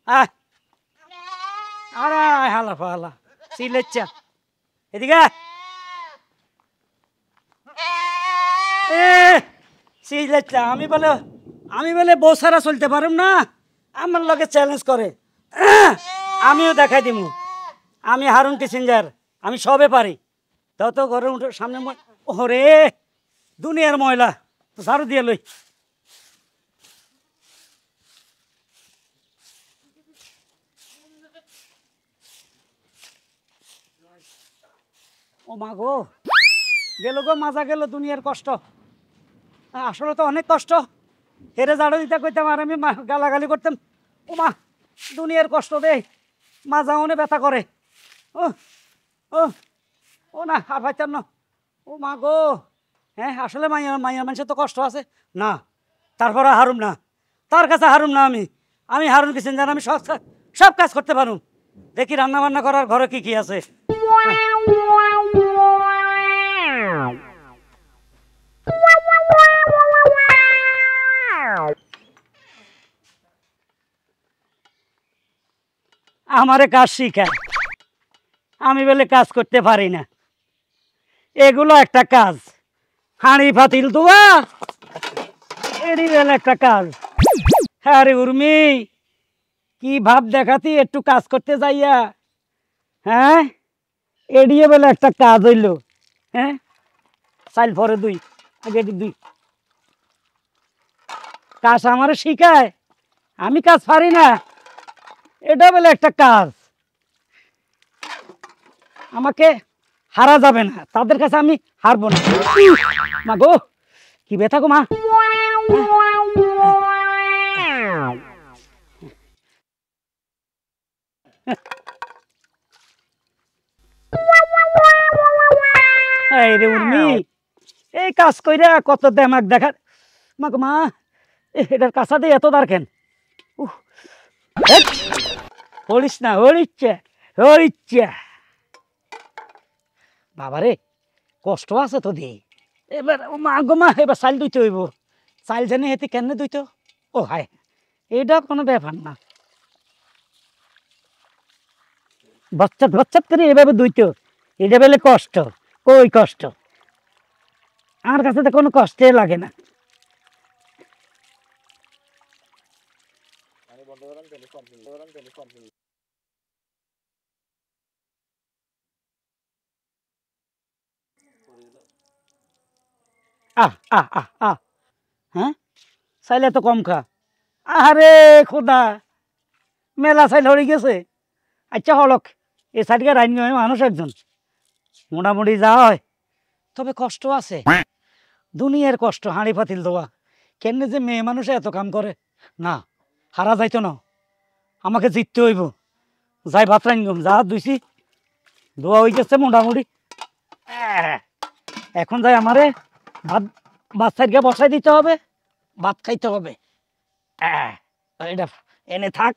আয় আরে হালা ফালা সিলেচ্ছা এদিকে সিলেচ্ছা আমি বলে বউ ছাড়া চলতে পারুম না আমার লগে চ্যালেঞ্জ করে আমিও দেখাই দিমু আমি হারুন কিসিঞ্জার আমি সবে পারি তত ঘরে উঠে সামনে ওরে দুনিয়ার ময়লা ঝাড়ু দিয়ে লই ও মা গো গেল গো মাজা গেল দুনিয়ার কষ্ট আসলে তো অনেক কষ্ট হেরে ঝাড়ু দিতে কইতাম আর আমি গালাগালি করতাম ও মা দুনিয়ার কষ্ট দে মাজা মনে ব্যথা করে ও ও ও না আর পাইতাম না ও মা গো হ্যাঁ আসলে মাইয়া মানুষের তো কষ্ট আছে না তারপরে হারুম না তার কাছে হারুম না আমি হারুন কিসিঞ্জার আমি সব কাজ করতে পারুম দেখি রান্না বান্না করার ঘরে কি কি আছে আমারে কাজ শিখায় আমি বলে কাজ করতে পারি না এগুলো একটা কাজ হাঁড়ি পাতিল ধোয়া এরই বেলা একটা কাজ আরে উর্মি কি ভাব দেখাতি একটু কাজ করতে যাইয়া হ্যাঁ এড়িয়ে বেলা একটা কাজ হইল হ্যাঁ চাইল পরে দুই আগে দুই কাজ আমারে শিখায় আমি কাজ পারি না এটা বলে একটা কাজ আমাকে হারা যাবে না তাদের কাছে আমি হারবো না মা গো কি ব্যথা গো মা এই রে উর্মি এই কাজ কইরা কত দেমাক দেখার মা গো মা এটার কাছা দিয়ে এত দাঁড় হরিস না হরিচ্ছে বাবারে কষ্ট আছে তো দি এবার মা গো মা এবার চাল দুইতে হইব চাল জানি হেতে কেন দুইত ও হায় এটা কোনো ব্যাপার না বচ্চাত করে এভাবে দুইত এটা বেলে কষ্ট কই কষ্ট আমার কাছে তো কোনো কষ্টে লাগে না হ্যাঁ চাইলে তো কম খা আরে খোদা মেলা চাইল হয়ে গেছে আচ্ছা হলক এ সাইডকে রাইন মানুষ একজন মোটামুটি যা হয় তবে কষ্ট আছে দুনিয়ার কষ্ট হাঁড়ি পাতিল দেওয়া কেন যে মেয়ে মানুষে এত কাম করে না হারা যাইতো না আমাকে জিততে হইব যাই ভাত রাইনগম যা দুইছি দোয়া হয়ে গেছে মোটামুটি এখন যাই আমারে ভাত সাইডকে বসাই দিতে হবে ভাত খাইতে হবে এটা এনে থাক